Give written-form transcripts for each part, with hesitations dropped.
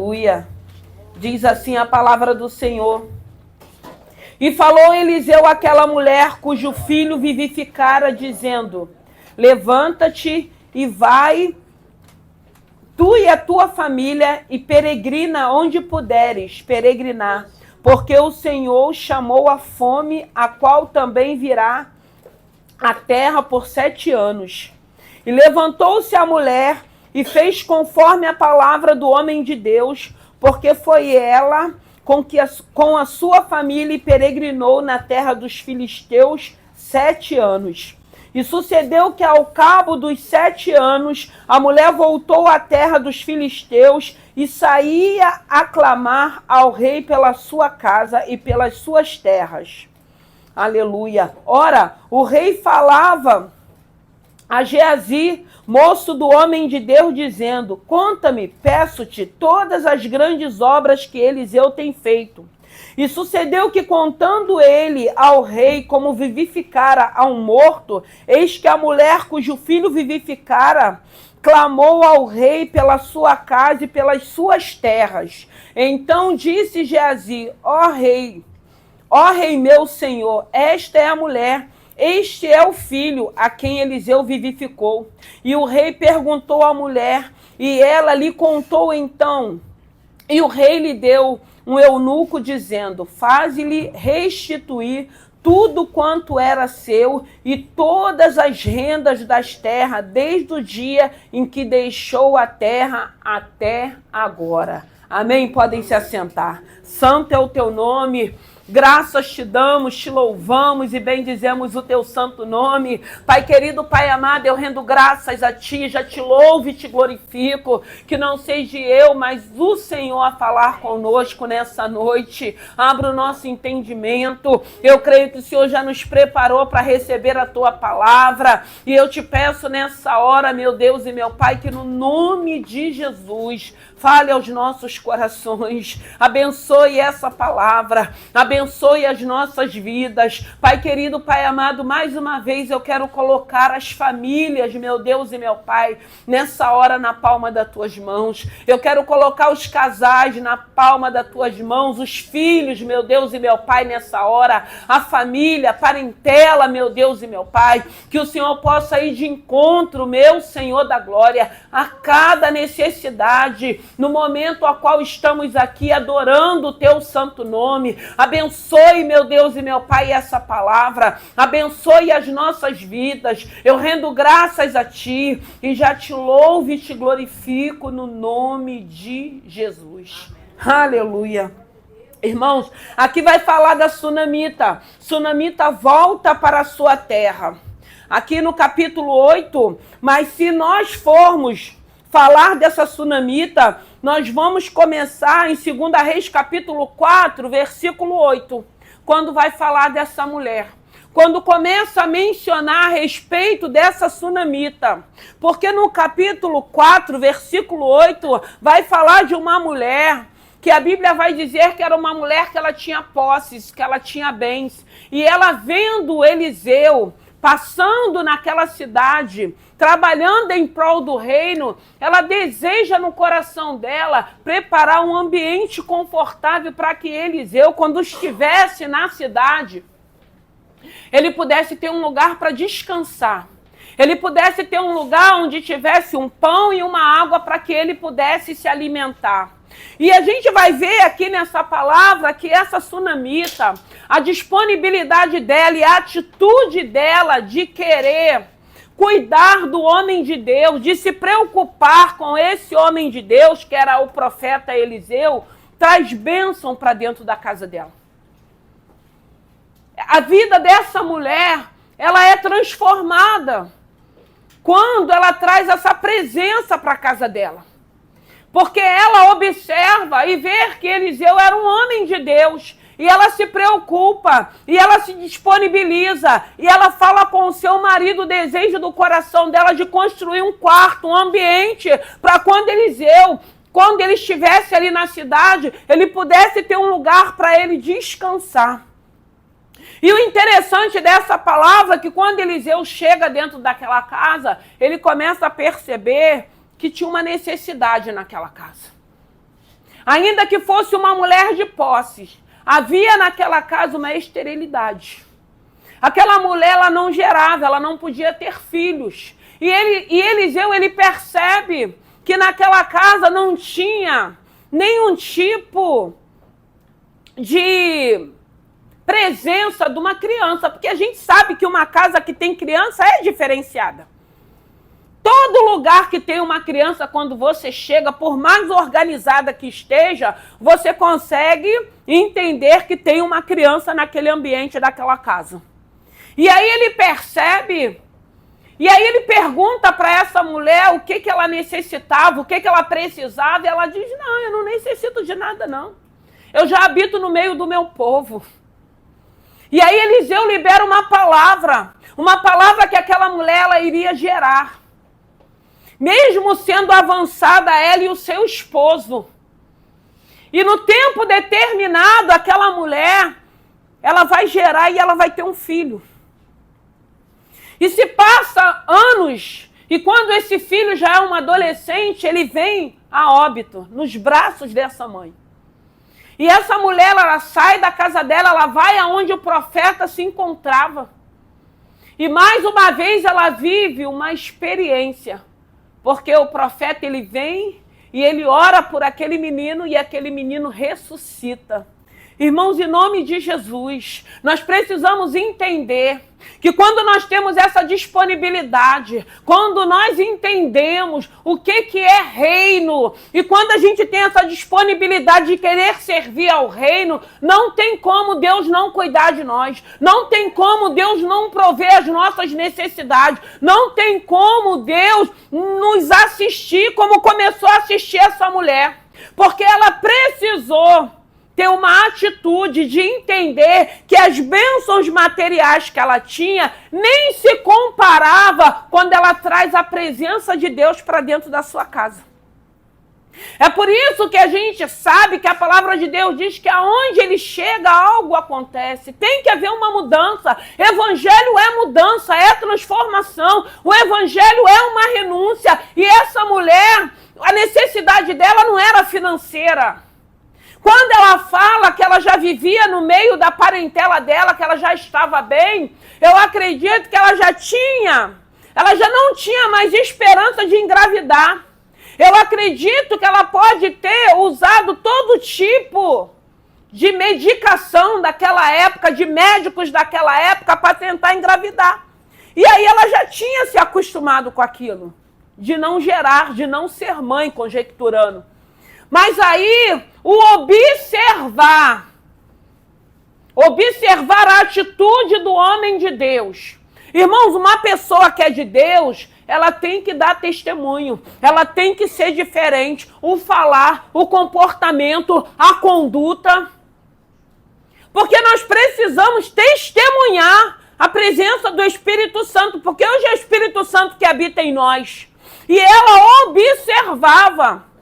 Aleluia. Diz assim a palavra do Senhor. E falou Eliseu àquela mulher cujo filho vivificara, dizendo: levanta-te e vai, tu e a tua família, e peregrina onde puderes peregrinar, porque o Senhor chamou a fome, a qual também virá a terra por 7 anos. E levantou-se a mulher e fez conforme a palavra do homem de Deus, porque foi ela com a sua família e peregrinou na terra dos filisteus 7 anos. E sucedeu que ao cabo dos 7 anos, a mulher voltou à terra dos filisteus e saía a clamar ao rei pela sua casa e pelas suas terras. Aleluia. Ora, o rei falava a Geazi, moço do homem de Deus, dizendo: conta-me, peço-te, todas as grandes obras que Eliseu tem feito. E sucedeu que, contando ele ao rei como vivificara a um morto, eis que a mulher cujo filho vivificara clamou ao rei pela sua casa e pelas suas terras. Então disse Geazi: ó rei meu senhor, esta é a mulher, este é o filho a quem Eliseu vivificou. E o rei perguntou à mulher, e ela lhe contou então. E o rei lhe deu um eunuco, dizendo: faze-lhe restituir tudo quanto era seu e todas as rendas das terras, desde o dia em que deixou a terra até agora. Amém? Podem se assentar. Santo é o teu nome. Graças te damos, te louvamos e bendizemos o teu santo nome. Pai querido, Pai amado, eu rendo graças a ti, já te louvo e te glorifico, que não seja eu, mas o Senhor a falar conosco nessa noite. Abra o nosso entendimento. Eu creio que o Senhor já nos preparou para receber a tua palavra, e eu te peço nessa hora, meu Deus e meu Pai, que no nome de Jesus, fale aos nossos corações, abençoe essa palavra, abençoe as nossas vidas. Pai querido, Pai amado, mais uma vez eu quero colocar as famílias, meu Deus e meu Pai, nessa hora na palma das tuas mãos. Eu quero colocar os casais na palma das tuas mãos, os filhos, meu Deus e meu Pai, nessa hora, a família, a parentela, meu Deus e meu Pai, que o Senhor possa ir de encontro, meu Senhor da glória, a cada necessidade, no momento a qual estamos aqui adorando o teu santo nome. Abençoe, meu Deus e meu Pai, essa palavra. Abençoe as nossas vidas. Eu rendo graças a ti e já te louvo e te glorifico no nome de Jesus. Aleluia. Irmãos, aqui vai falar da sunamita. Sunamita volta para a sua terra. Aqui no capítulo 8, mas se nós formos falar dessa sunamita, nós vamos começar em 2 Reis capítulo 4, versículo 8, quando vai falar dessa mulher. Quando começa a mencionar a respeito dessa sunamita. Porque no capítulo 4, versículo 8, vai falar de uma mulher que a Bíblia vai dizer que era uma mulher que ela tinha posses, que ela tinha bens. E ela vendo Eliseu passando naquela cidade, trabalhando em prol do reino, ela deseja no coração dela preparar um ambiente confortável para que Eliseu, quando estivesse na cidade, ele pudesse ter um lugar para descansar. Ele pudesse ter um lugar onde tivesse um pão e uma água para que ele pudesse se alimentar. E a gente vai ver aqui nessa palavra que essa sunamita, a disponibilidade dela e a atitude dela de querer cuidar do homem de Deus, de se preocupar com esse homem de Deus, que era o profeta Eliseu, traz bênção para dentro da casa dela. A vida dessa mulher, ela é transformada quando ela traz essa presença para a casa dela. Porque ela observa e vê que Eliseu era um homem de Deus. E ela se preocupa, e ela se disponibiliza, e ela fala com o seu marido o desejo do coração dela de construir um quarto, um ambiente, para quando Eliseu, quando ele estivesse ali na cidade, ele pudesse ter um lugar para ele descansar. E o interessante dessa palavra é que quando Eliseu chega dentro daquela casa, ele começa a perceber que tinha uma necessidade naquela casa. ainda que fosse uma mulher de posses, havia naquela casa uma esterilidade. Aquela mulher, ela não gerava, ela não podia ter filhos. E Eliseu, ele percebe que naquela casa não tinha nenhum tipo de presença de uma criança, porque a gente sabe que uma casa que tem criança é diferenciada. Todo lugar que tem uma criança, quando você chega, por mais organizada que esteja, você consegue entender que tem uma criança naquele ambiente daquela casa. E aí ele percebe, e aí ele pergunta para essa mulher o que ela necessitava, o que ela precisava, e ela diz, não, eu não necessito de nada, não. Eu já habito no meio do meu povo. E aí Eliseu libera uma palavra que aquela mulher ela iria gerar. Mesmo sendo avançada ela e o seu esposo. E no tempo determinado, aquela mulher, ela vai gerar e ela vai ter um filho. E se passa anos, e quando esse filho já é um adolescente, ele vem a óbito, nos braços dessa mãe. E essa mulher, ela sai da casa dela, ela vai aonde o profeta se encontrava. E mais uma vez ela vive uma experiência. Porque o profeta, ele vem e ele ora por aquele menino e aquele menino ressuscita. Irmãos, em nome de Jesus, nós precisamos entender que quando nós temos essa disponibilidade, quando nós entendemos o que é reino, e quando a gente tem essa disponibilidade de querer servir ao reino, não tem como Deus não cuidar de nós, não tem como Deus não prover as nossas necessidades, não tem como Deus nos assistir como começou a assistir essa mulher, porque ela precisou ter uma atitude de entender que as bênçãos materiais que ela tinha nem se comparava quando ela traz a presença de Deus para dentro da sua casa. É por isso que a gente sabe que a palavra de Deus diz que aonde ele chega, algo acontece. Tem que haver uma mudança. Evangelho é mudança, é transformação. O evangelho é uma renúncia. E essa mulher, a necessidade dela não era financeira. Quando ela fala que ela já vivia no meio da parentela dela, que ela já estava bem, eu acredito que ela já não tinha mais esperança de engravidar. Eu acredito que ela pode ter usado todo tipo de medicação daquela época, de médicos daquela época, para tentar engravidar. E aí ela já tinha se acostumado com aquilo, de não gerar, de não ser mãe, conjecturando. Mas aí, o observar a atitude do homem de Deus. Irmãos, uma pessoa que é de Deus, ela tem que dar testemunho, ela tem que ser diferente, o falar, o comportamento, a conduta. Porque nós precisamos testemunhar a presença do Espírito Santo, porque hoje é o Espírito Santo que habita em nós. E ela observava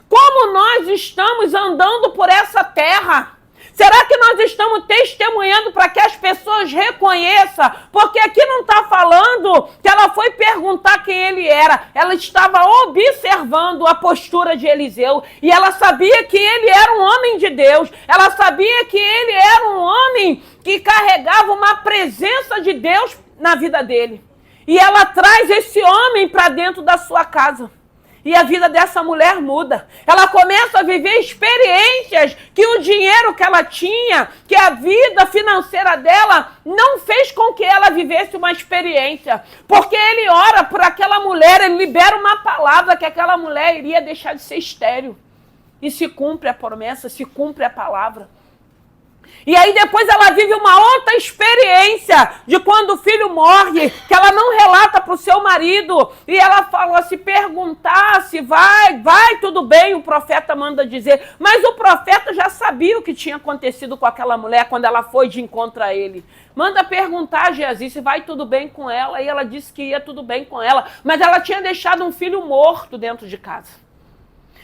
como nós estamos andando por essa terra. Será que nós estamos testemunhando para que as pessoas reconheçam? Porque aqui não está falando que ela foi perguntar quem ele era. Ela estava observando a postura de Eliseu. E ela sabia que ele era um homem de Deus. Ela sabia que ele era um homem que carregava uma presença de Deus na vida dele. E ela traz esse homem para dentro da sua casa. E a vida dessa mulher muda. Ela começa a viver experiências que o dinheiro que ela tinha, que a vida financeira dela não fez com que ela vivesse uma experiência. Porque ele ora por aquela mulher, ele libera uma palavra que aquela mulher iria deixar de ser estéril. E se cumpre a promessa, se cumpre a palavra. E aí depois ela vive uma outra experiência de quando o filho morre, que ela não relata para o seu marido. E ela falou, se perguntar se vai tudo bem, o profeta manda dizer. Mas o profeta já sabia o que tinha acontecido com aquela mulher quando ela foi de encontro a ele. Manda perguntar a Geazi se vai tudo bem com ela. E ela disse que ia tudo bem com ela. Mas ela tinha deixado um filho morto dentro de casa.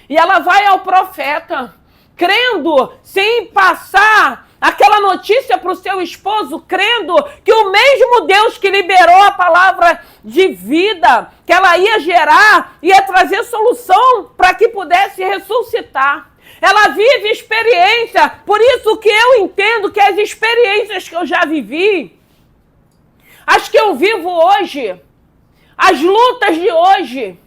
E ela vai ao profeta, crendo, sem passar aquela notícia para o seu esposo, crendo que o mesmo Deus que liberou a palavra de vida, que ela ia gerar, ia trazer solução para que pudesse ressuscitar. Ela vive experiência. Por isso que eu entendo que as experiências que eu já vivi, as que eu vivo hoje, as lutas de hoje,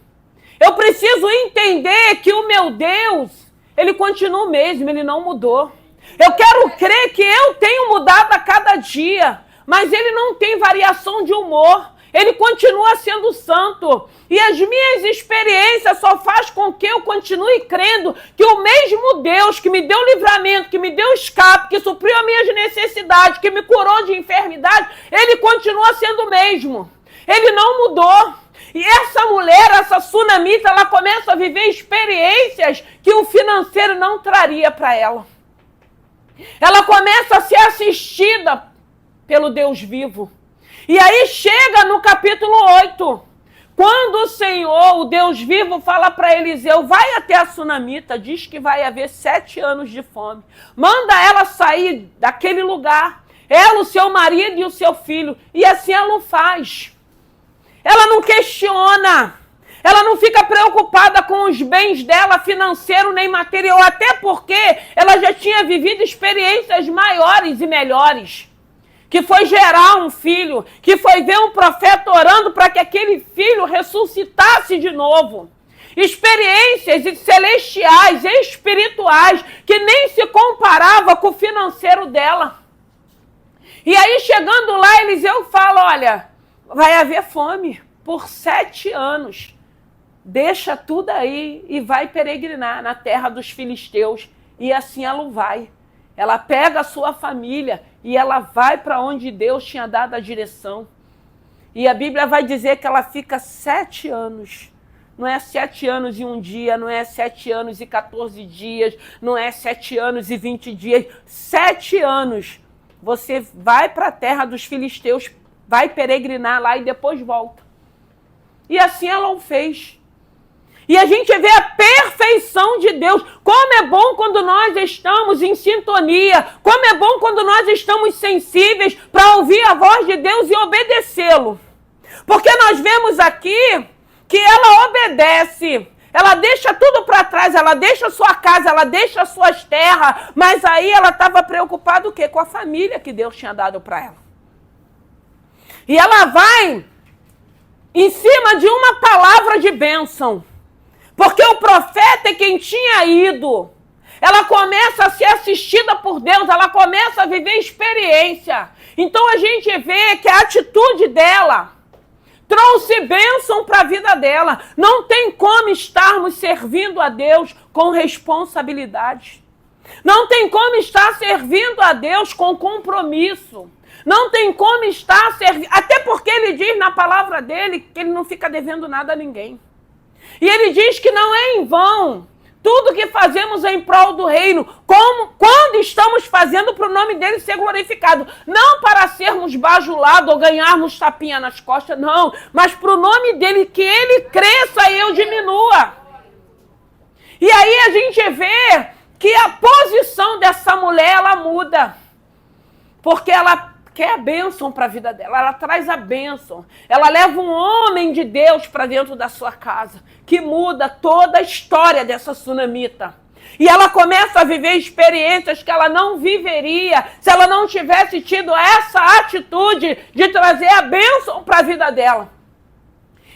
eu preciso entender que o meu Deus, ele continua o mesmo, ele não mudou. Eu quero crer que eu tenho mudado a cada dia, mas ele não tem variação de humor. Ele continua sendo santo. E as minhas experiências só faz com que eu continue crendo que o mesmo Deus que me deu livramento, que me deu escape, que supriu as minhas necessidades, que me curou de enfermidade, ele continua sendo o mesmo. Ele não mudou. E essa mulher, essa sunamita, ela começa a viver experiências que o financeiro não traria para ela. Ela começa a ser assistida pelo Deus vivo. E aí chega no capítulo 8, quando o Senhor, o Deus vivo, fala para Eliseu, vai até a sunamita, diz que vai haver 7 anos de fome. Manda ela sair daquele lugar, ela, o seu marido e o seu filho. E assim ela o faz. Ela não questiona, ela não fica preocupada com os bens dela, financeiro nem material, até porque ela já tinha vivido experiências maiores e melhores. Que foi gerar um filho, que foi ver um profeta orando para que aquele filho ressuscitasse de novo. Experiências celestiais, espirituais, que nem se comparava com o financeiro dela. E aí, chegando lá, Eliseu fala, olha, vai haver fome por 7 anos. Deixa tudo aí e vai peregrinar na terra dos filisteus. E assim ela vai. Ela pega a sua família e ela vai para onde Deus tinha dado a direção. E a Bíblia vai dizer que ela fica 7 anos. Não é 7 anos e 1 dia, não é 7 anos e 14 dias, não é 7 anos e 20 dias. 7 anos. Você vai para a terra dos filisteus, vai peregrinar lá e depois volta. E assim ela o fez. E a gente vê a perfeição de Deus. Como é bom quando nós estamos em sintonia. Como é bom quando nós estamos sensíveis para ouvir a voz de Deus e obedecê-lo. Porque nós vemos aqui que ela obedece. Ela deixa tudo para trás. Ela deixa a sua casa, ela deixa as suas terras. Mas aí ela estava preocupada o quê? Com a família que Deus tinha dado para ela. E ela vai em cima de uma palavra de bênção. Porque o profeta é quem tinha ido. Ela começa a ser assistida por Deus, ela começa a viver experiência. Então a gente vê que a atitude dela trouxe bênção para a vida dela. Não tem como estarmos servindo a Deus com responsabilidade. Não tem como estar servindo a Deus com compromisso. Não tem como estar servindo. Até porque ele diz na palavra dele que ele não fica devendo nada a ninguém. E ele diz que não é em vão tudo que fazemos em prol do reino, quando estamos fazendo para o nome dele ser glorificado. Não para sermos bajulados ou ganharmos tapinha nas costas, não. Mas para o nome dele, que ele cresça e eu diminua. E aí a gente vê que a posição dessa mulher, ela muda. Porque ela quer a bênção para a vida dela, ela traz a bênção. Ela leva um homem de Deus para dentro da sua casa, que muda toda a história dessa sunamita. E ela começa a viver experiências que ela não viveria se ela não tivesse tido essa atitude de trazer a bênção para a vida dela.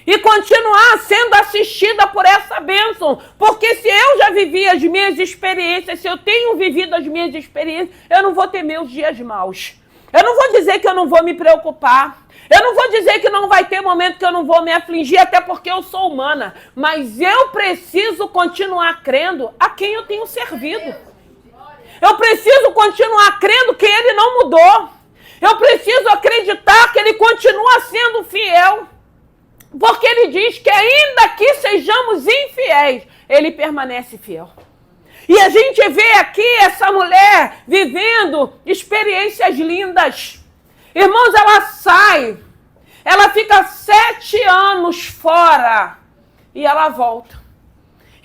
E continuar sendo assistida por essa bênção. Porque se eu já vivi as minhas experiências, se eu tenho vivido as minhas experiências, eu não vou ter meus dias maus. Eu não vou dizer que eu não vou me preocupar. Eu não vou dizer que não vai ter momento que eu não vou me afligir, até porque eu sou humana. Mas eu preciso continuar crendo a quem eu tenho servido. Eu preciso continuar crendo que ele não mudou. Eu preciso acreditar que ele continua sendo fiel. Porque ele diz que ainda que sejamos infiéis, ele permanece fiel. E a gente vê aqui essa mulher vivendo experiências lindas. Irmãos, ela sai, ela fica 7 anos fora e ela volta.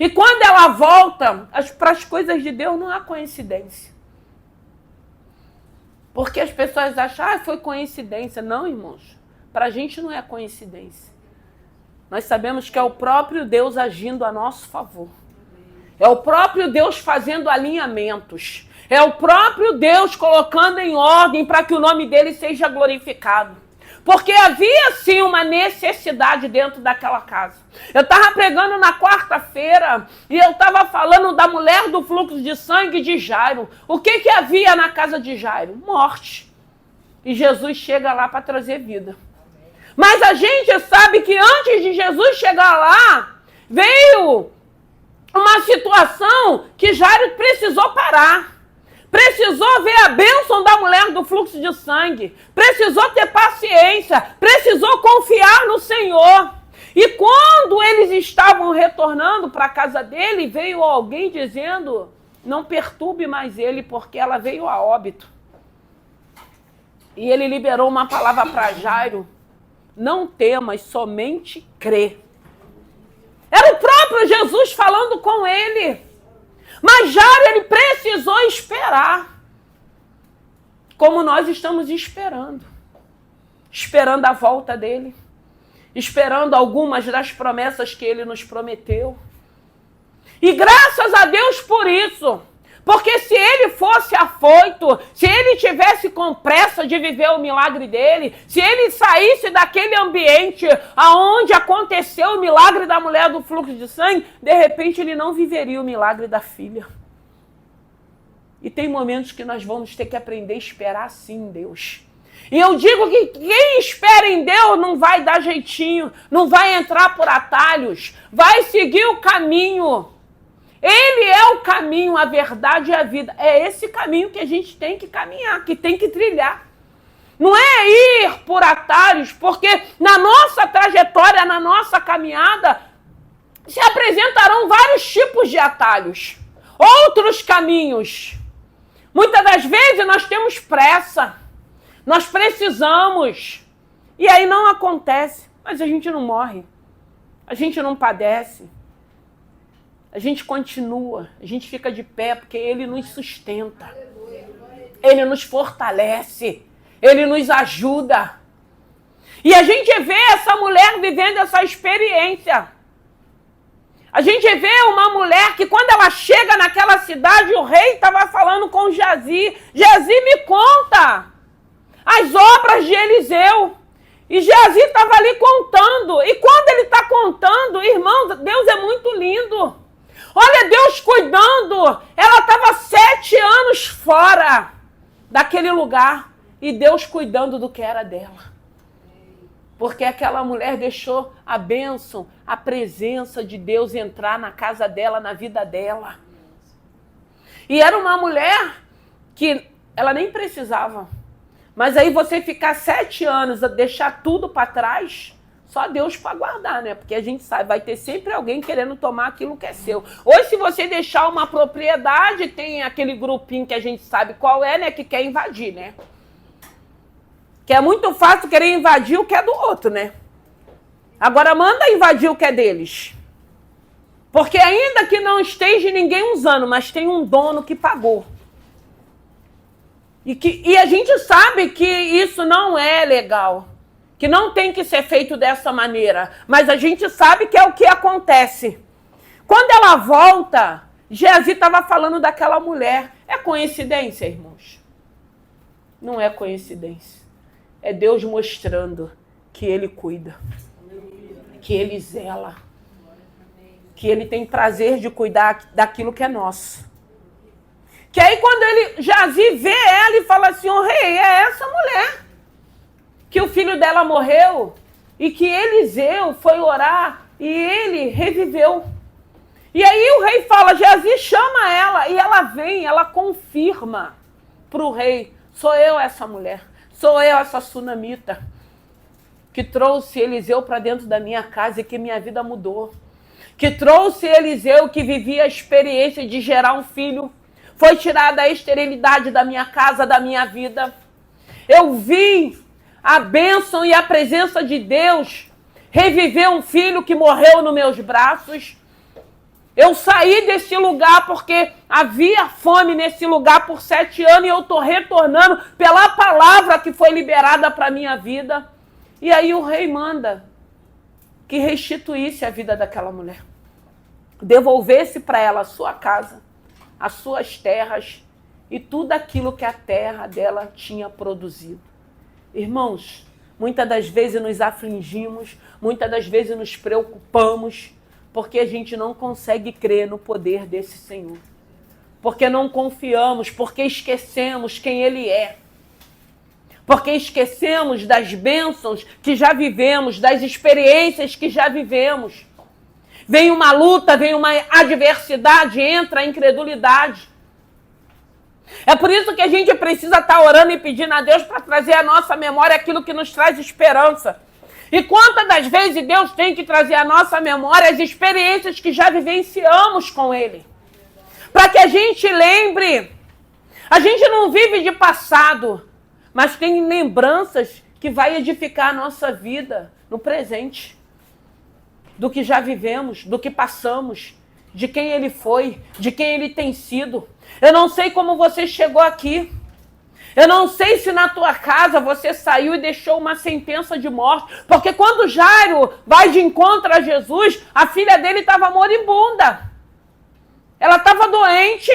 E quando ela volta, para as coisas de Deus não há coincidência. Porque as pessoas acham, foi coincidência. Não, irmãos, para a gente não é coincidência. Nós sabemos que é o próprio Deus agindo a nosso favor. É o próprio Deus fazendo alinhamentos. É o próprio Deus colocando em ordem para que o nome dele seja glorificado. Porque havia, sim, uma necessidade dentro daquela casa. Eu estava pregando na quarta-feira e eu estava falando da mulher do fluxo de sangue de Jairo. O que havia na casa de Jairo? Morte. E Jesus chega lá para trazer vida. Mas a gente sabe que antes de Jesus chegar lá, veio uma situação que Jairo precisou parar. Precisou ver a bênção da mulher do fluxo de sangue. Precisou ter paciência. Precisou confiar no Senhor. E quando eles estavam retornando para a casa dele, veio alguém dizendo, não perturbe mais ele, porque ela veio a óbito. E ele liberou uma palavra para Jairo. Não temas, somente crê. Era o próprio Jesus falando com ele. Mas Jairo, ele precisou esperar. Como nós estamos esperando. Esperando a volta dele. Esperando algumas das promessas que ele nos prometeu. E graças a Deus por isso. Porque se ele fosse afoito, se ele tivesse com pressa de viver o milagre dele, se ele saísse daquele ambiente aonde aconteceu o milagre da mulher do fluxo de sangue, de repente ele não viveria o milagre da filha. E tem momentos que nós vamos ter que aprender a esperar sim, Deus. E eu digo que quem espera em Deus não vai dar jeitinho, não vai entrar por atalhos, vai seguir o caminho. Ele é o caminho, a verdade e a vida. É esse caminho que a gente tem que caminhar, que tem que trilhar. Não é ir por atalhos, porque na nossa trajetória, na nossa caminhada, se apresentarão vários tipos de atalhos. Outros caminhos. Muitas das vezes nós temos pressa. Nós precisamos. E aí não acontece. Mas a gente não morre. A gente não padece. A gente continua, a gente fica de pé porque ele nos sustenta. Ele nos fortalece. Ele nos ajuda. E a gente vê essa mulher vivendo essa experiência. A gente vê uma mulher que quando ela chega naquela cidade, o rei estava falando com Geazi. Geazi, me conta as obras de Eliseu. E Geazi estava ali contando. E quando ele está contando, irmão, Deus é muito lindo. Olha Deus cuidando. Ela estava 7 anos fora daquele lugar. E Deus cuidando do que era dela. Porque aquela mulher deixou a bênção, a presença de Deus entrar na casa dela, na vida dela. E era uma mulher que ela nem precisava. Mas aí você ficar 7 anos, a deixar tudo para trás... Só Deus para guardar, né? Porque a gente sabe, vai ter sempre alguém querendo tomar aquilo que é seu. Ou se você deixar uma propriedade, tem aquele grupinho que a gente sabe qual é, né? Que quer invadir, né? Que é muito fácil querer invadir o que é do outro, né? Agora manda invadir o que é deles. Porque ainda que não esteja ninguém usando, mas tem um dono que pagou. E a gente sabe que isso não é legal. Que não tem que ser feito dessa maneira. Mas a gente sabe que é o que acontece. Quando ela volta, Geazi estava falando daquela mulher. É coincidência, irmãos? Não é coincidência. É Deus mostrando que Ele cuida. Que Ele zela. Que Ele tem prazer de cuidar daquilo que é nosso. Que aí quando Geazi vê ela e fala assim, ô rei, é essa mulher. Que o filho dela morreu e que Eliseu foi orar e ele reviveu. E aí o rei fala, Geazi, chama ela. E ela vem, ela confirma para o rei, sou eu essa mulher, sou eu essa sunamita que trouxe Eliseu para dentro da minha casa e que minha vida mudou. Que trouxe Eliseu que vivia a experiência de gerar um filho. Foi tirada a esterilidade da minha casa, da minha vida. Eu vi a bênção e a presença de Deus reviver um filho que morreu nos meus braços. Eu saí desse lugar porque havia fome nesse lugar por 7 anos e eu estou retornando pela palavra que foi liberada para a minha vida. E aí o rei manda que restituísse a vida daquela mulher. devolvesse para ela a sua casa, as suas terras e tudo aquilo que a terra dela tinha produzido. Irmãos, muitas das vezes nos afligimos, muitas das vezes nos preocupamos, porque a gente não consegue crer no poder desse Senhor. Porque não confiamos, porque esquecemos quem Ele é. Porque esquecemos das bênçãos que já vivemos, das experiências que já vivemos. Vem uma luta, vem uma adversidade, entra a incredulidade. É por isso que a gente precisa estar orando e pedindo a Deus para trazer à nossa memória aquilo que nos traz esperança. E quantas das vezes Deus tem que trazer à nossa memória as experiências que já vivenciamos com Ele. Para que a gente lembre. A gente não vive de passado, mas tem lembranças que vai edificar a nossa vida no presente. Do que já vivemos, do que passamos, de quem Ele foi, de quem Ele tem sido. Eu não sei como você chegou aqui. Eu não sei se na tua casa você saiu e deixou uma sentença de morte. Porque quando Jairo vai de encontro a Jesus, a filha dele estava moribunda. Ela estava doente.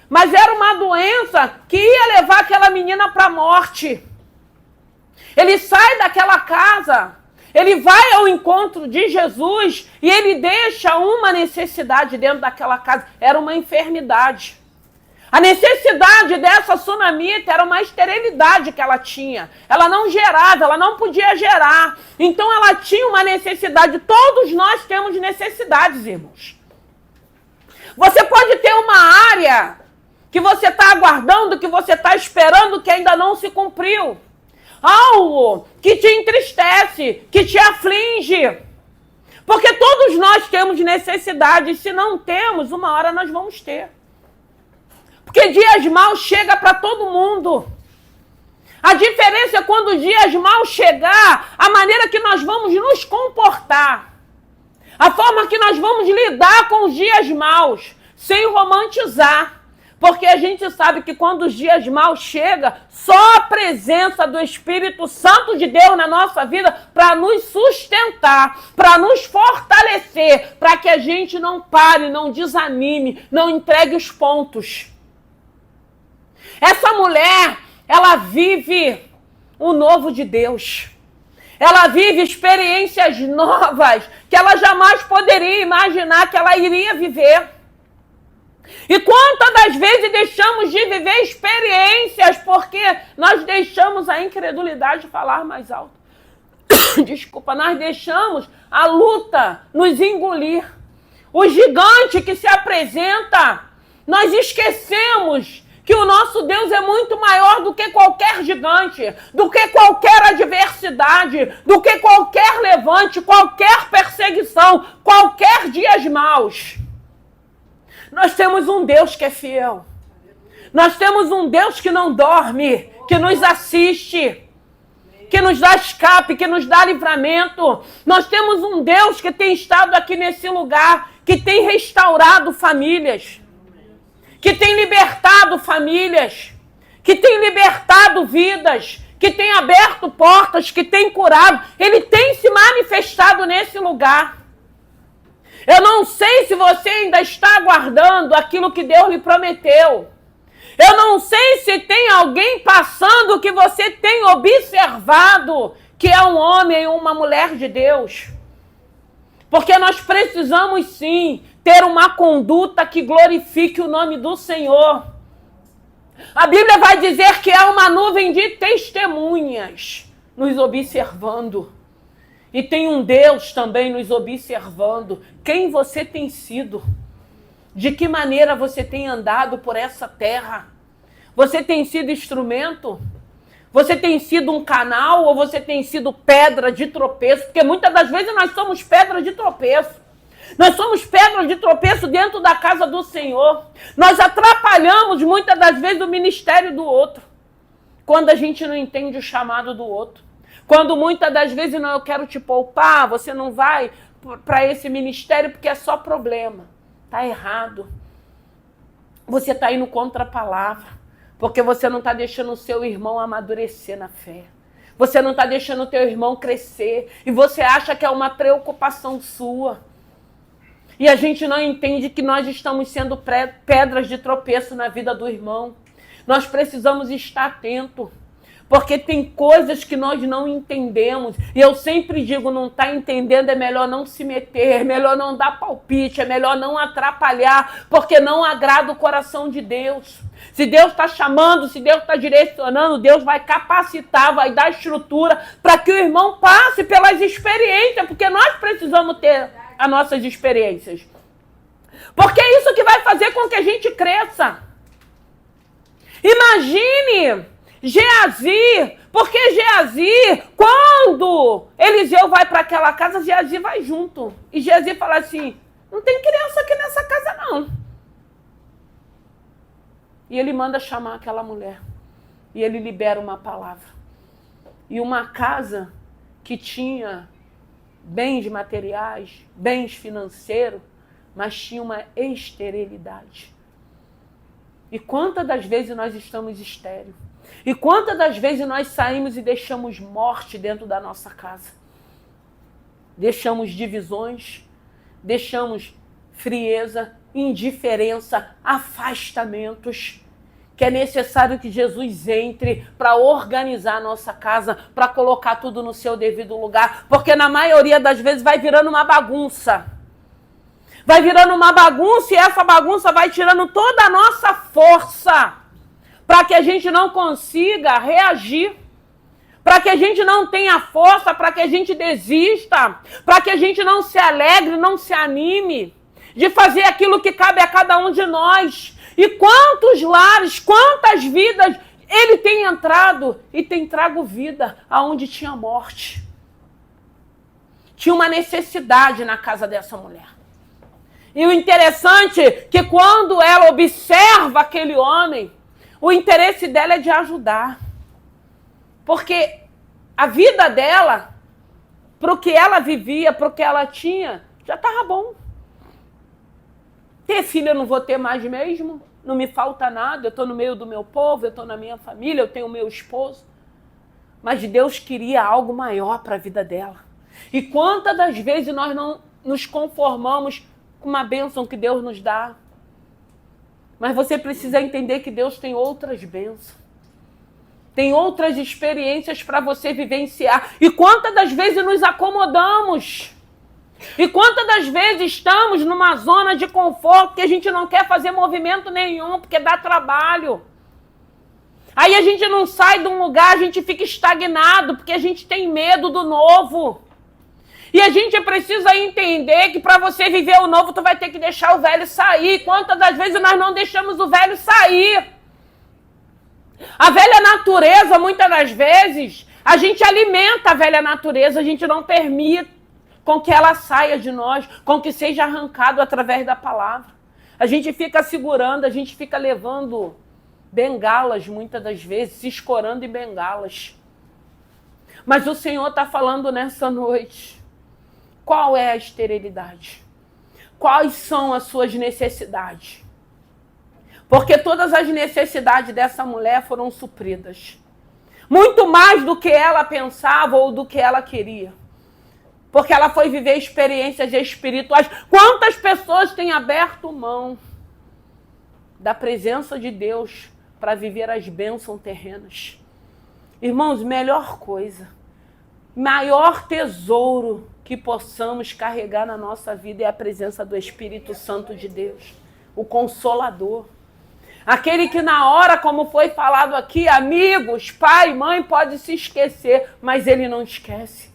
Mas era uma doença que ia levar aquela menina para a morte. Ele sai daquela casa. Ele vai ao encontro de Jesus e ele deixa uma necessidade dentro daquela casa. Era uma enfermidade. A necessidade dessa sunamita era uma esterilidade que ela tinha. Ela não gerava, ela não podia gerar. Então ela tinha uma necessidade. Todos nós temos necessidades, irmãos. Você pode ter uma área que você está aguardando, que você está esperando, que ainda não se cumpriu. Algo que te entristece, que te aflige. Porque todos nós temos necessidades. Se não temos, uma hora nós vamos ter. Porque dias maus chegam para todo mundo. A diferença é quando os dias maus chegar, a maneira que nós vamos nos comportar. A forma que nós vamos lidar com os dias maus, sem romantizar. Porque a gente sabe que quando os dias maus chegam, só a presença do Espírito Santo de Deus na nossa vida para nos sustentar, para nos fortalecer, para que a gente não pare, não desanime, não entregue os pontos. Essa mulher, ela vive o novo de Deus. Ela vive experiências novas que ela jamais poderia imaginar que ela iria viver. E quantas das vezes deixamos de viver experiências porque nós deixamos a incredulidade falar mais alto. Desculpa, nós deixamos a luta nos engolir. O gigante que se apresenta, nós esquecemos que o nosso Deus é muito maior do que qualquer gigante, do que qualquer adversidade, do que qualquer levante, qualquer perseguição, qualquer dias maus. Nós temos um Deus que é fiel. Nós temos um Deus que não dorme, que nos assiste, que nos dá escape, que nos dá livramento. Nós temos um Deus que tem estado aqui nesse lugar, que tem restaurado famílias, que tem libertado famílias, que tem libertado vidas, que tem aberto portas, que tem curado. Ele tem se manifestado nesse lugar. Eu não sei se você ainda está aguardando aquilo que Deus lhe prometeu. Eu não sei se tem alguém passando que você tem observado que é um homem ou uma mulher de Deus. Porque nós precisamos sim ter uma conduta que glorifique o nome do Senhor. A Bíblia vai dizer que há uma nuvem de testemunhas nos observando. E tem um Deus também nos observando. Quem você tem sido? De que maneira você tem andado por essa terra? Você tem sido instrumento? Você tem sido um canal ou você tem sido pedra de tropeço? Porque muitas das vezes nós somos pedra de tropeço. Nós somos pedra de tropeço dentro da casa do Senhor. Nós atrapalhamos muitas das vezes o ministério do outro. Quando a gente não entende o chamado do outro. Quando muitas das vezes, não, eu quero te poupar, você não vai para esse ministério porque é só problema. Está errado. Você está indo contra a palavra. Porque você não está deixando o seu irmão amadurecer na fé. Você não está deixando o teu irmão crescer. E você acha que é uma preocupação sua. E a gente não entende que nós estamos sendo pedras de tropeço na vida do irmão. Nós precisamos estar atentos. Porque tem coisas que nós não entendemos. E eu sempre digo, não está entendendo, é melhor não se meter, é melhor não dar palpite, é melhor não atrapalhar, porque não agrada o coração de Deus. Se Deus está chamando, se Deus está direcionando, Deus vai capacitar, vai dar estrutura para que o irmão passe pelas experiências, porque nós precisamos ter as nossas experiências. Porque é isso que vai fazer com que a gente cresça. Imagine Geazi, porque Geazi, quando Eliseu vai para aquela casa, Geazi vai junto. E Geazi fala assim, não tem criança aqui nessa casa não. E ele manda chamar aquela mulher. E ele libera uma palavra. E uma casa que tinha bens materiais, bens financeiros, mas tinha uma esterilidade. E quantas das vezes nós estamos estéreis? E quantas das vezes nós saímos e deixamos morte dentro da nossa casa? Deixamos divisões, deixamos frieza, indiferença, afastamentos, que é necessário que Jesus entre para organizar a nossa casa, para colocar tudo no seu devido lugar, porque na maioria das vezes vai virando uma bagunça. Vai virando uma bagunça e essa bagunça vai tirando toda a nossa força para que a gente não consiga reagir, para que a gente não tenha força, para que a gente desista, para que a gente não se alegre, não se anime de fazer aquilo que cabe a cada um de nós. E quantos lares, quantas vidas ele tem entrado e tem trago vida aonde tinha morte. Tinha uma necessidade na casa dessa mulher. E o interessante é que quando ela observa aquele homem, o interesse dela é de ajudar. Porque a vida dela, para o que ela vivia, para o que ela tinha, já estava bom. Ter filho eu não vou ter mais mesmo, não me falta nada, eu estou no meio do meu povo, eu estou na minha família, eu tenho o meu esposo. Mas Deus queria algo maior para a vida dela. E quantas das vezes nós não nos conformamos com uma bênção que Deus nos dá? Mas você precisa entender que Deus tem outras bênçãos. Tem outras experiências para você vivenciar. E quantas das vezes nos acomodamos? E quantas das vezes estamos numa zona de conforto que a gente não quer fazer movimento nenhum, porque dá trabalho. Aí a gente não sai de um lugar, a gente fica estagnado, porque a gente tem medo do novo. E a gente precisa entender que para você viver o novo, tu vai ter que deixar o velho sair. Quantas das vezes nós não deixamos o velho sair? A velha natureza, muitas das vezes, a gente alimenta a velha natureza, a gente não permite com que ela saia de nós, com que seja arrancado através da palavra. A gente fica segurando, a gente fica levando bengalas, muitas das vezes, se escorando em bengalas. Mas o Senhor está falando nessa noite. Qual é a esterilidade? Quais são as suas necessidades? Porque todas as necessidades dessa mulher foram supridas. Muito mais do que ela pensava ou do que ela queria. Porque ela foi viver experiências espirituais. Quantas pessoas têm aberto mão da presença de Deus para viver as bênçãos terrenas? Irmãos, melhor coisa, maior tesouro que possamos carregar na nossa vida é a presença do Espírito Santo de Deus, o Consolador. Aquele que na hora, como foi falado aqui, amigos, pai, mãe, pode se esquecer, mas ele não esquece.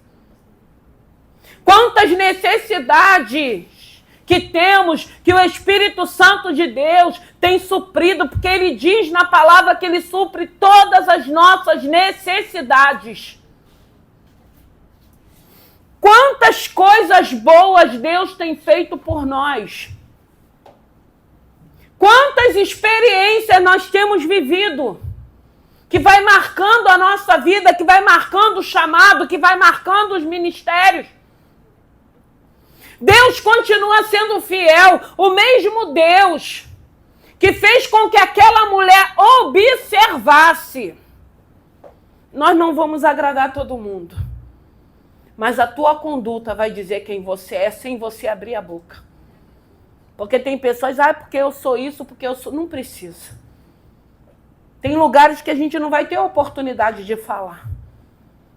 Quantas necessidades que temos, que o Espírito Santo de Deus tem suprido, porque ele diz na palavra que ele supre todas as nossas necessidades. Quantas coisas boas Deus tem feito por nós. Quantas experiências nós temos vivido, que vai marcando a nossa vida, que vai marcando o chamado, que vai marcando os ministérios. Deus continua sendo fiel, o mesmo Deus que fez com que aquela mulher observasse. Nós não vamos agradar todo mundo, mas a tua conduta vai dizer quem você é sem você abrir a boca. Porque tem pessoas, porque eu sou isso, porque eu sou... Não precisa. Tem lugares que a gente não vai ter oportunidade de falar.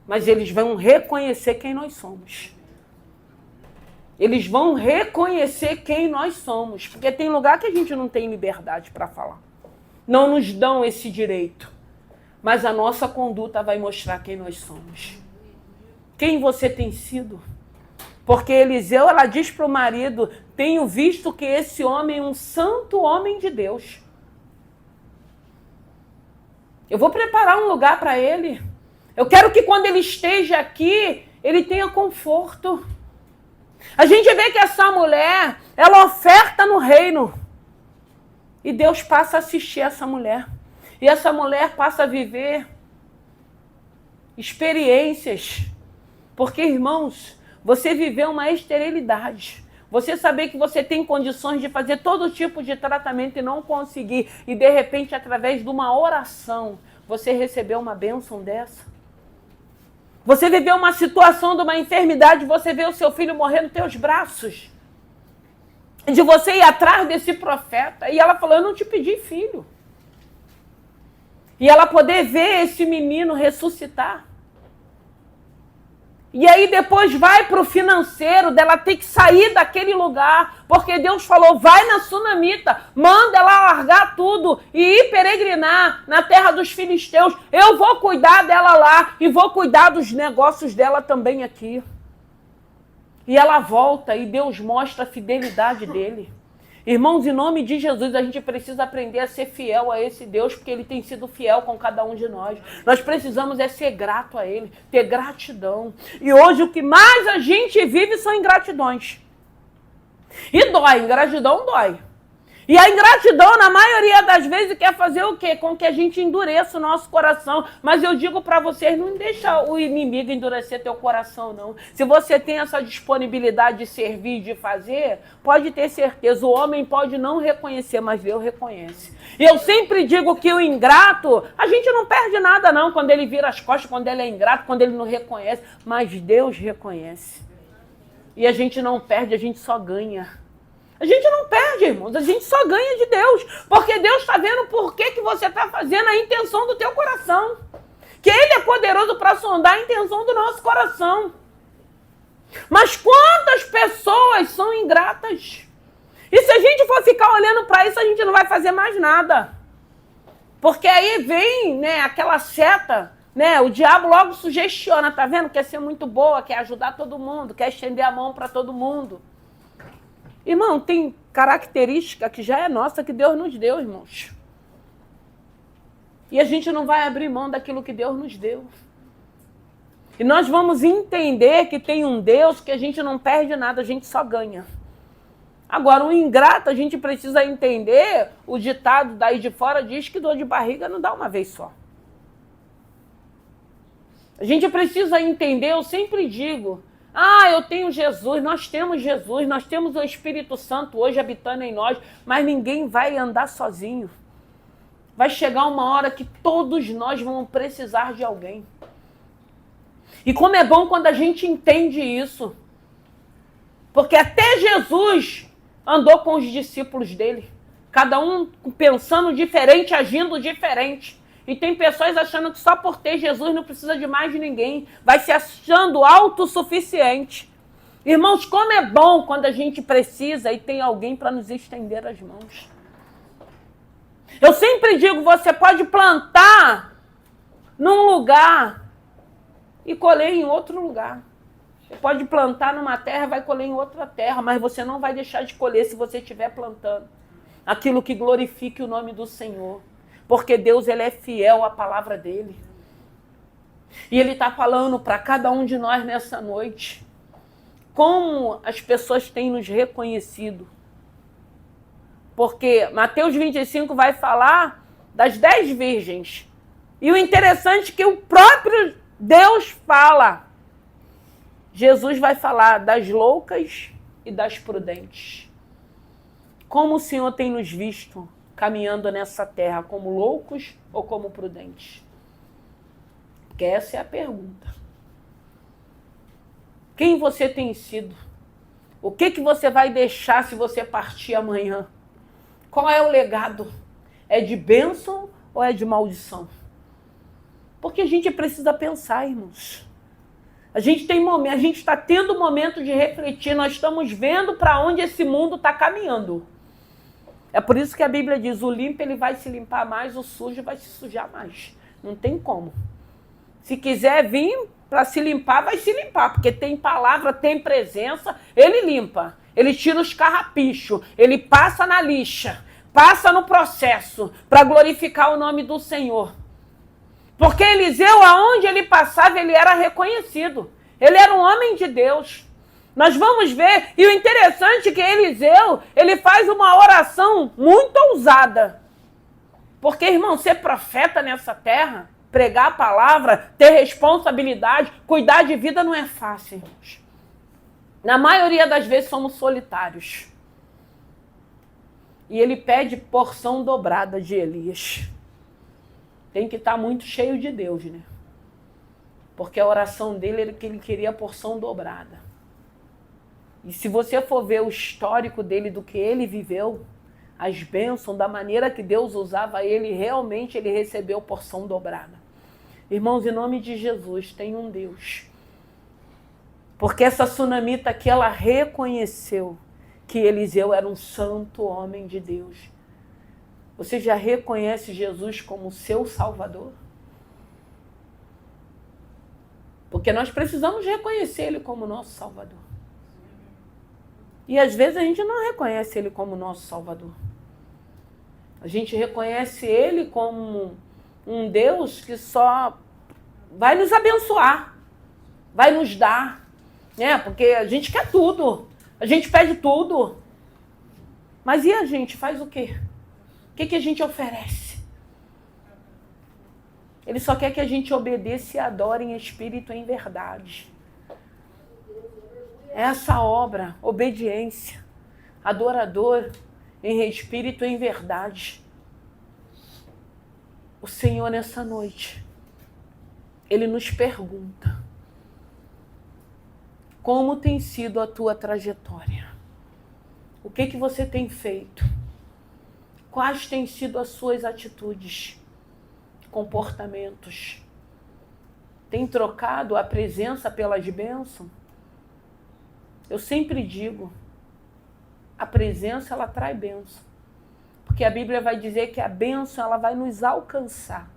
Mas eles vão reconhecer quem nós somos. Eles vão reconhecer quem nós somos. Porque tem lugar que a gente não tem liberdade para falar. Não nos dão esse direito. Mas a nossa conduta vai mostrar quem nós somos. Quem você tem sido? Porque Eliseu, ela diz para o marido, tenho visto que esse homem é um santo homem de Deus. Eu vou preparar um lugar para ele. Eu quero que quando ele esteja aqui, ele tenha conforto. A gente vê que essa mulher, ela oferta no reino. E Deus passa a assistir essa mulher. E essa mulher passa a viver experiências. Porque, irmãos, você viveu uma esterilidade. Você saber que você tem condições de fazer todo tipo de tratamento e não conseguir. E, de repente, através de uma oração, você recebeu uma bênção dessa. Você viveu uma situação de uma enfermidade, você vê o seu filho morrer nos teus braços. De você ir atrás desse profeta. E ela falou, eu não te pedi filho. E ela poder ver esse menino ressuscitar. E aí depois vai para o financeiro dela ter que sair daquele lugar, porque Deus falou, vai na Sunamita, manda ela largar tudo e ir peregrinar na terra dos filisteus. Eu vou cuidar dela lá e vou cuidar dos negócios dela também aqui. E ela volta e Deus mostra a fidelidade dele. Irmãos, em nome de Jesus, a gente precisa aprender a ser fiel a esse Deus, porque ele tem sido fiel com cada um de nós. Nós precisamos ser grato a ele, ter gratidão. E hoje o que mais a gente vive são ingratidões. E dói, ingratidão dói. E a ingratidão, na maioria das vezes, quer fazer o quê? Com que a gente endureça o nosso coração. Mas eu digo para vocês, não deixa o inimigo endurecer teu coração, não. Se você tem essa disponibilidade de servir, de fazer, pode ter certeza. O homem pode não reconhecer, mas Deus reconhece. E eu sempre digo que o ingrato, a gente não perde nada, não. Quando ele vira as costas, quando ele é ingrato, quando ele não reconhece. Mas Deus reconhece. E a gente não perde, a gente só ganha. A gente não perde, irmãos, a gente só ganha de Deus, porque Deus está vendo por que você está fazendo a intenção do teu coração, que Ele é poderoso para sondar a intenção do nosso coração. Mas quantas pessoas são ingratas? E se a gente for ficar olhando para isso, a gente não vai fazer mais nada, porque aí vem, aquela seta, o diabo logo sugestiona, tá vendo? Quer ser muito boa, quer ajudar todo mundo, quer estender a mão para todo mundo. Irmão, tem característica que já é nossa, que Deus nos deu, irmãos. E a gente não vai abrir mão daquilo que Deus nos deu. E nós vamos entender que tem um Deus que a gente não perde nada, a gente só ganha. Agora, o ingrato, a gente precisa entender, o ditado daí de fora diz que dor de barriga não dá uma vez só. A gente precisa entender, eu sempre digo, eu tenho Jesus, nós temos o Espírito Santo hoje habitando em nós, mas ninguém vai andar sozinho. Vai chegar uma hora que todos nós vamos precisar de alguém. E como é bom quando a gente entende isso. Porque até Jesus andou com os discípulos dele. Cada um pensando diferente, agindo diferente. E tem pessoas achando que só por ter Jesus não precisa de mais de ninguém. Vai se achando autossuficiente. Irmãos, como é bom quando a gente precisa e tem alguém para nos estender as mãos. Eu sempre digo, você pode plantar num lugar e colher em outro lugar. Você pode plantar numa terra e vai colher em outra terra, mas você não vai deixar de colher se você estiver plantando aquilo que glorifique o nome do Senhor. Porque Deus, Ele é fiel à palavra dEle. E Ele está falando para cada um de nós nessa noite como as pessoas têm nos reconhecido. Porque Mateus 25 vai falar das 10 virgens. E o interessante é que o próprio Deus fala. Jesus vai falar das loucas e das prudentes. Como o Senhor tem nos visto caminhando nessa terra, como loucos ou como prudentes? Porque essa é a pergunta. Quem você tem sido? O que você vai deixar se você partir amanhã? Qual é o legado? É de bênção ou é de maldição? Porque a gente precisa pensar, irmãos. A gente está tendo momento de refletir, nós estamos vendo para onde esse mundo está caminhando. É por isso que a Bíblia diz, o limpo ele vai se limpar mais, o sujo vai se sujar mais. Não tem como. Se quiser vir para se limpar, vai se limpar, porque tem palavra, tem presença, ele limpa. Ele tira os carrapichos, ele passa na lixa, passa no processo para glorificar o nome do Senhor. Porque Eliseu, aonde ele passava, ele era reconhecido. Ele era um homem de Deus. Nós vamos ver, e o interessante é que Eliseu, ele faz uma oração muito ousada. Porque, irmão, ser profeta nessa terra, pregar a palavra, ter responsabilidade, cuidar de vida não é fácil, irmãos. Na maioria das vezes somos solitários. E ele pede porção dobrada de Elias. Tem que estar muito cheio de Deus, né? Porque a oração dele era que ele queria a porção dobrada. E se você for ver o histórico dele, do que ele viveu, as bênçãos, da maneira que Deus usava ele, realmente ele recebeu porção dobrada. Irmãos, em nome de Jesus, tem um Deus. Porque essa sunamita aqui, ela reconheceu que Eliseu era um santo homem de Deus. Você já reconhece Jesus como seu Salvador? Porque nós precisamos reconhecer Ele como nosso Salvador. E às vezes a gente não reconhece Ele como nosso Salvador. A gente reconhece Ele como um Deus que só vai nos abençoar, vai nos dar, né? Porque a gente quer tudo, a gente pede tudo. Mas e a gente faz o quê? O que a gente oferece? Ele só quer que a gente obedeça e adore em espírito e em verdade. Essa obra, obediência, adorador em espírito e em verdade. O Senhor, nessa noite, Ele nos pergunta: como tem sido a tua trajetória? O que você tem feito? Quais têm sido as suas atitudes, comportamentos? Tem trocado a presença pelas bênçãos? Eu sempre digo, a presença ela traz bênção. Porque a Bíblia vai dizer que a bênção ela vai nos alcançar.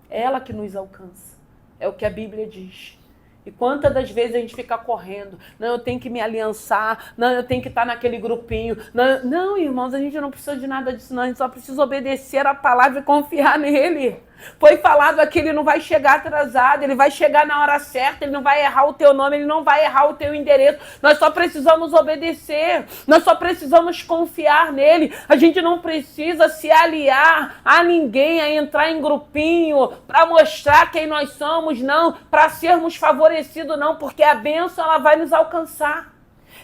É ela que nos alcança. É o que a Bíblia diz. E quantas das vezes a gente fica correndo? Não, eu tenho que me aliançar. Não, eu tenho que estar naquele grupinho. Não, irmãos, a gente não precisa de nada disso, não. A gente só precisa obedecer a palavra e confiar nele. Foi falado aqui, ele não vai chegar atrasado, ele vai chegar na hora certa, ele não vai errar o teu nome, ele não vai errar o teu endereço. Nós só precisamos obedecer, nós só precisamos confiar nele. A gente não precisa se aliar a ninguém, a entrar em grupinho para mostrar quem nós somos, não, para sermos favorecidos, não, porque a bênção ela vai nos alcançar.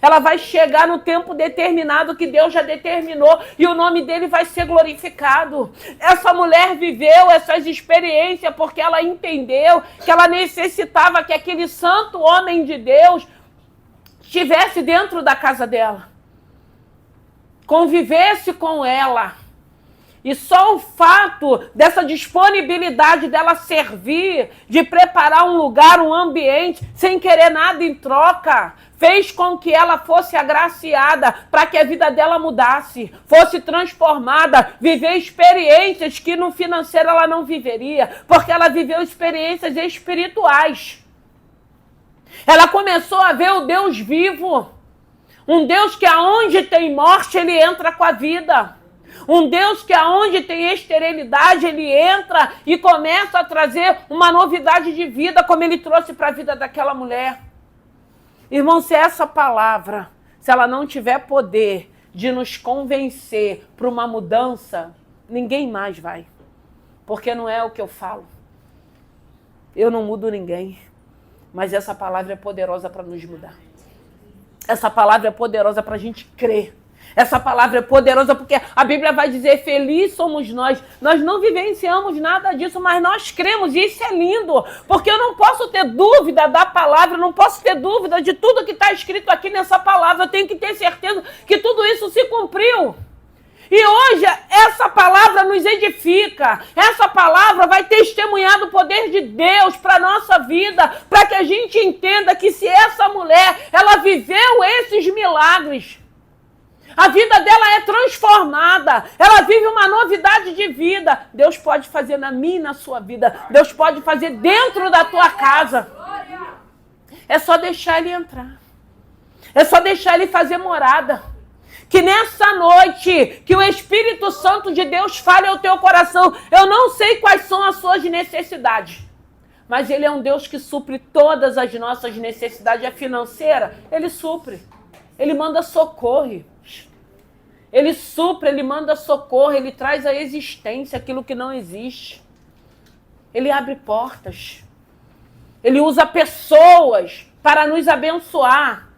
Ela vai chegar no tempo determinado que Deus já determinou e o nome dele vai ser glorificado. Essa mulher viveu essas experiências porque ela entendeu que ela necessitava que aquele santo homem de Deus estivesse dentro da casa dela, convivesse com ela. E só o fato dessa disponibilidade dela servir, de preparar um lugar, um ambiente, sem querer nada em troca, fez com que ela fosse agraciada para que a vida dela mudasse, fosse transformada, viver experiências que no financeiro ela não viveria, porque ela viveu experiências espirituais. Ela começou a ver o Deus vivo, um Deus que aonde tem morte, ele entra com a vida. Um Deus que aonde tem esterilidade, ele entra e começa a trazer uma novidade de vida, como ele trouxe para a vida daquela mulher. Irmão, se essa palavra, se ela não tiver poder de nos convencer para uma mudança, ninguém mais vai. Porque não é o que eu falo. Eu não mudo ninguém. Mas essa palavra é poderosa para nos mudar. Essa palavra é poderosa para a gente crer. Essa palavra é poderosa porque a Bíblia vai dizer, feliz somos nós. Nós não vivenciamos nada disso, mas nós cremos e isso é lindo. Porque eu não posso ter dúvida da palavra, eu não posso ter dúvida de tudo que está escrito aqui nessa palavra. Eu tenho que ter certeza que tudo isso se cumpriu. E hoje essa palavra nos edifica, essa palavra vai testemunhar do poder de Deus para a nossa vida, para que a gente entenda que se essa mulher, ela viveu esses milagres, a vida dela é transformada, ela vive uma novidade de vida. Deus pode fazer na minha e na sua vida, Deus pode fazer dentro da tua casa. É só deixar ele entrar, é só deixar ele fazer morada. Que nessa noite, que o Espírito Santo de Deus fale ao teu coração. Eu não sei quais são as suas necessidades, mas Ele é um Deus que supre todas as nossas necessidades. É financeira? Ele supre. Ele manda socorro. Ele supre, Ele manda socorro, Ele traz à existência aquilo que não existe. Ele abre portas. Ele usa pessoas para nos abençoar.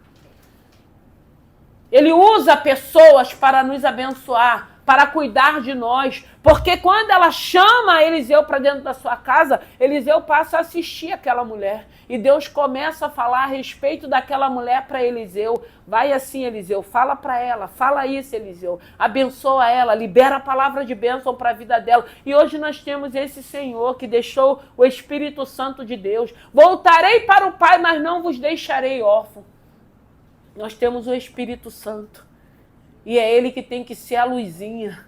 Ele usa pessoas para nos abençoar, para cuidar de nós. Porque quando ela chama Eliseu para dentro da sua casa, Eliseu passa a assistir aquela mulher. E Deus começa a falar a respeito daquela mulher para Eliseu. Vai assim, Eliseu, fala para ela, fala isso, Eliseu. Abençoa ela, libera a palavra de bênção para a vida dela. E hoje nós temos esse Senhor que deixou o Espírito Santo de Deus. Voltarei para o Pai, mas não vos deixarei órfão. Nós temos o Espírito Santo. E é Ele que tem que ser a luzinha.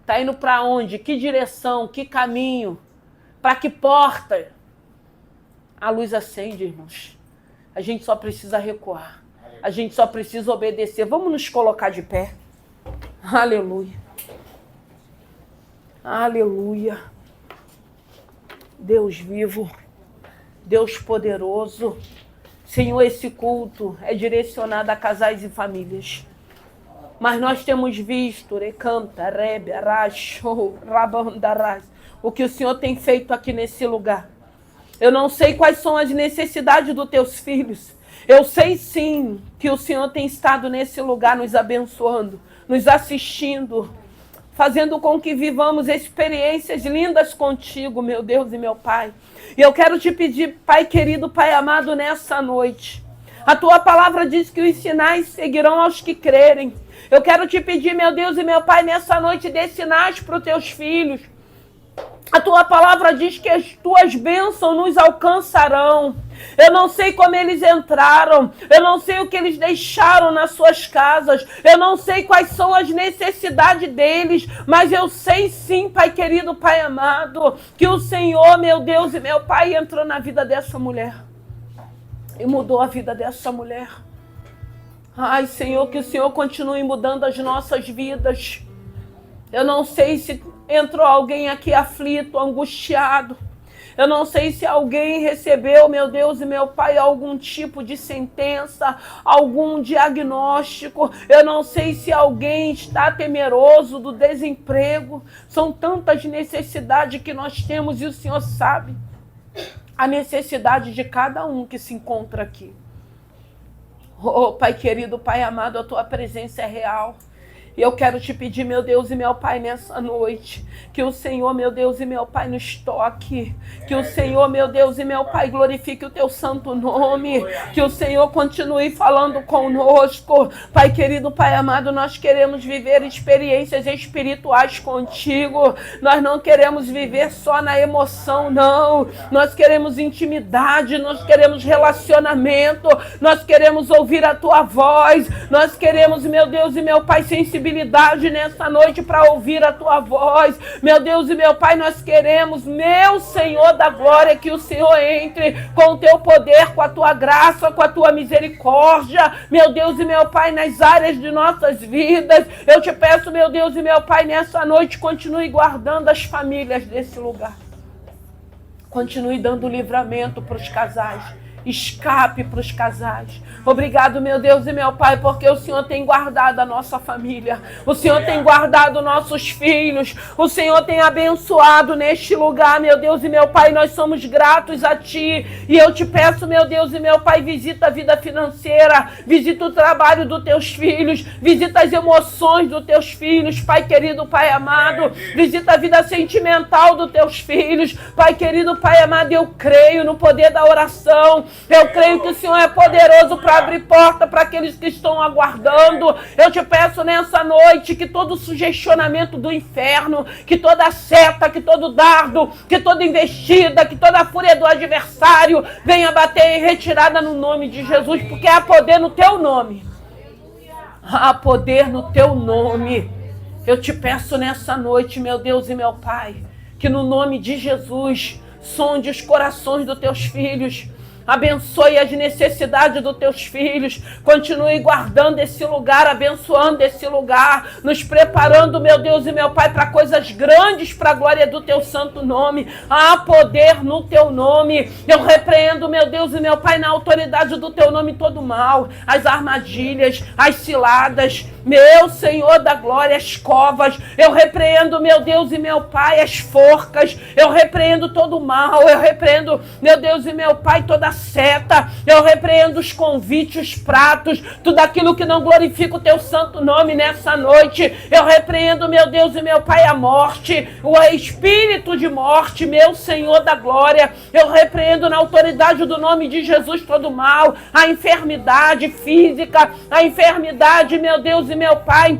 Está indo para onde? Que direção? Que caminho? Para que porta? A luz acende, irmãos. A gente só precisa recuar. A gente só precisa obedecer. Vamos nos colocar de pé. Aleluia. Aleluia. Deus vivo. Deus poderoso. Senhor, esse culto é direcionado a casais e famílias. Mas nós temos visto o que o Senhor tem feito aqui nesse lugar. Eu não sei quais são as necessidades dos teus filhos. Eu sei sim que o Senhor tem estado nesse lugar nos abençoando, nos assistindo, fazendo com que vivamos experiências lindas contigo, meu Deus e meu Pai. E eu quero te pedir, Pai querido, Pai amado, nessa noite. A tua palavra diz que os sinais seguirão aos que crerem. Eu quero te pedir, meu Deus e meu Pai, nessa noite, dê sinais para os teus filhos. A tua palavra diz que as tuas bênçãos nos alcançarão. Eu não sei como eles entraram, eu não sei o que eles deixaram nas suas casas, eu não sei quais são as necessidades deles, mas eu sei sim, Pai querido, Pai amado, que o Senhor, meu Deus e meu Pai, entrou na vida dessa mulher e mudou a vida dessa mulher. Ai, Senhor, que o Senhor continue mudando as nossas vidas. Eu não sei se entrou alguém aqui aflito, angustiado. Eu não sei se alguém recebeu, meu Deus e meu Pai, algum tipo de sentença, algum diagnóstico. Eu não sei se alguém está temeroso do desemprego. São tantas necessidades que nós temos e o Senhor sabe a necessidade de cada um que se encontra aqui. Oh, Pai querido, Pai amado, a tua presença é real. E eu quero te pedir, meu Deus e meu Pai, nessa noite, que o Senhor, meu Deus e meu Pai, nos toque. Que o Senhor, meu Deus e meu Pai, glorifique o teu santo nome. Que o Senhor continue falando conosco. Pai querido, Pai amado, nós queremos viver experiências espirituais contigo. Nós não queremos viver só na emoção, não. Nós queremos intimidade, nós queremos relacionamento, nós queremos ouvir a tua voz. Nós queremos, meu Deus e meu Pai, sensibilidade nessa noite para ouvir a tua voz. Meu Deus e meu Pai, nós queremos, meu Senhor da glória, que o Senhor entre com o teu poder, com a tua graça, com a tua misericórdia, meu Deus e meu Pai, nas áreas de nossas vidas. Eu te peço, meu Deus e meu Pai, nessa noite, continue guardando as famílias desse lugar. Continue dando livramento para os casais escape para os casais. Obrigado, meu Deus e meu Pai, porque o Senhor tem guardado a nossa família. O Senhor tem guardado nossos filhos. O Senhor tem abençoado neste lugar, meu Deus e meu Pai. Nós somos gratos a Ti. E eu te peço, meu Deus e meu Pai, visita a vida financeira, visita o trabalho dos Teus filhos, visita as emoções dos Teus filhos, Pai querido, Pai amado. Visita a vida sentimental dos Teus filhos, Pai querido, Pai amado. Eu creio no poder da oração. Eu creio que o Senhor é poderoso para abrir porta para aqueles que estão aguardando. Eu te peço nessa noite que todo sugestionamento do inferno, que toda seta, que todo dardo, que toda investida, que toda fúria do adversário venha bater em retirada no nome de Jesus, porque há poder no Teu nome. Há poder no Teu nome. Eu te peço nessa noite, meu Deus e meu Pai, que no nome de Jesus sonde os corações dos Teus filhos. Abençoe as necessidades dos Teus filhos. Continue guardando esse lugar, abençoando esse lugar, nos preparando, meu Deus e meu Pai, para coisas grandes, para a glória do Teu santo nome. Há poder no Teu nome. Eu repreendo, meu Deus e meu Pai, na autoridade do Teu nome todo mal, as armadilhas, as ciladas, meu Senhor da glória, as covas. Eu repreendo, meu Deus e meu Pai, as forcas. Eu repreendo todo o mal. Eu repreendo, meu Deus e meu Pai, toda seta. Eu repreendo os convites, os pratos, tudo aquilo que não glorifica o Teu santo nome nessa noite. Eu repreendo, meu Deus e meu Pai, a morte, o espírito de morte, meu Senhor da glória. Eu repreendo na autoridade do nome de Jesus todo mal, a enfermidade física, a enfermidade, meu Deus e meu Pai,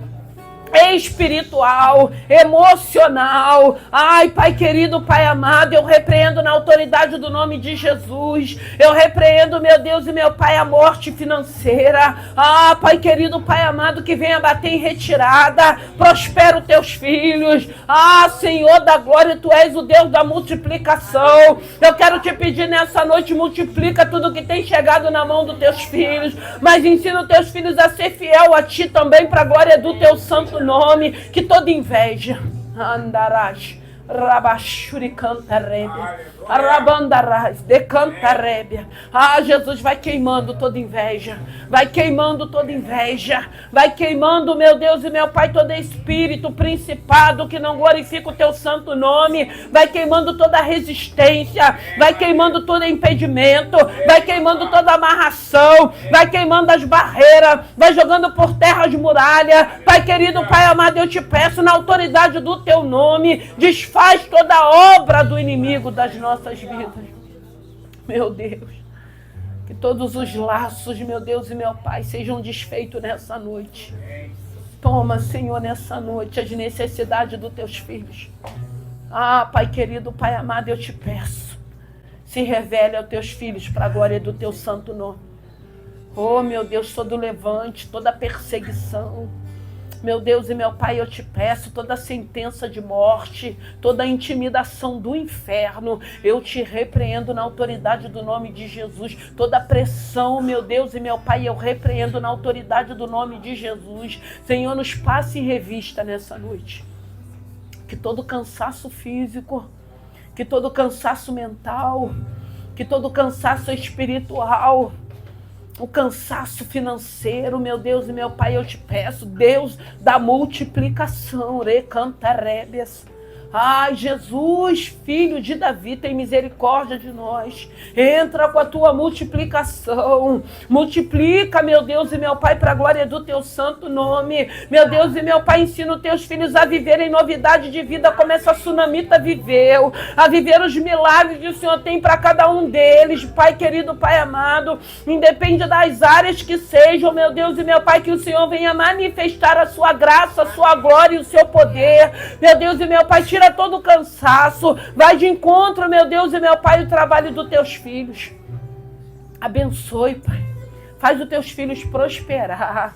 espiritual, emocional. Ai, Pai querido, Pai amado, eu repreendo na autoridade do nome de Jesus. Eu repreendo, meu Deus e meu Pai, a morte financeira. Ah, Pai querido, Pai amado, que venha bater em retirada. Prospera os Teus filhos. Ah, Senhor da glória, Tu és o Deus da multiplicação. Eu quero te pedir nessa noite, multiplica tudo que tem chegado na mão dos Teus filhos, mas ensina os Teus filhos a ser fiel a Ti também, para a glória do Teu santo nome. Que toda inveja andarás Rabashuri canta rébia, Arabandarás, decanta rébia. Ah, Jesus, vai queimando toda inveja, vai queimando toda inveja, vai queimando, meu Deus e meu Pai, todo espírito, principado que não glorifica o Teu santo nome, vai queimando toda resistência, vai queimando todo impedimento, vai queimando toda amarração, vai queimando as barreiras, vai jogando por terra as muralhas. Pai querido, Pai amado, eu te peço, na autoridade do Teu nome, desfaz toda a obra do inimigo das nossas vidas. Meu Deus, que todos os laços, meu Deus e meu Pai, sejam desfeitos nessa noite. Toma, Senhor, nessa noite as necessidades dos Teus filhos. Ah, Pai querido, Pai amado, eu te peço, se revele aos Teus filhos para a glória do Teu santo nome. Oh, meu Deus, todo levante, toda perseguição, meu Deus e meu Pai, eu te peço, toda sentença de morte, toda intimidação do inferno, eu te repreendo na autoridade do nome de Jesus. Toda pressão, meu Deus e meu Pai, eu repreendo na autoridade do nome de Jesus. Senhor, nos passe em revista nessa noite. Que todo cansaço físico, que todo cansaço mental, que todo cansaço espiritual, o cansaço financeiro, meu Deus e meu Pai, eu te peço, Deus da multiplicação, recantarébias. Ai, Jesus, filho de Davi, tem misericórdia de nós. Entra com a tua multiplicação. Multiplica, meu Deus e meu Pai, para a glória do Teu santo nome. Meu Deus e meu Pai, ensina os Teus filhos a viverem novidade de vida, como essa tsunamita viveu, a viver os milagres que o Senhor tem para cada um deles. Pai querido, Pai amado, independe das áreas que sejam, meu Deus e meu Pai, que o Senhor venha manifestar a sua graça, a sua glória e o seu poder. Meu Deus e meu Pai, tira todo o cansaço, vai de encontro, meu Deus e meu Pai, o trabalho dos Teus filhos. Abençoe, Pai. Faz os Teus filhos prosperar.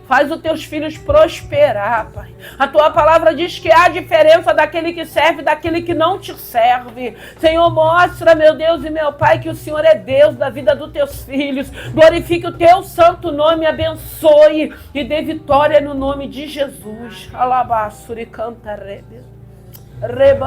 Faz os Teus filhos prosperar, Pai. A Tua palavra diz que há diferença daquele que serve e daquele que não te serve. Senhor, mostra, meu Deus e meu Pai, que o Senhor é Deus da vida dos Teus filhos. Glorifique o Teu santo nome, abençoe e dê vitória no nome de Jesus. Alabaçuri canta rebe. Reba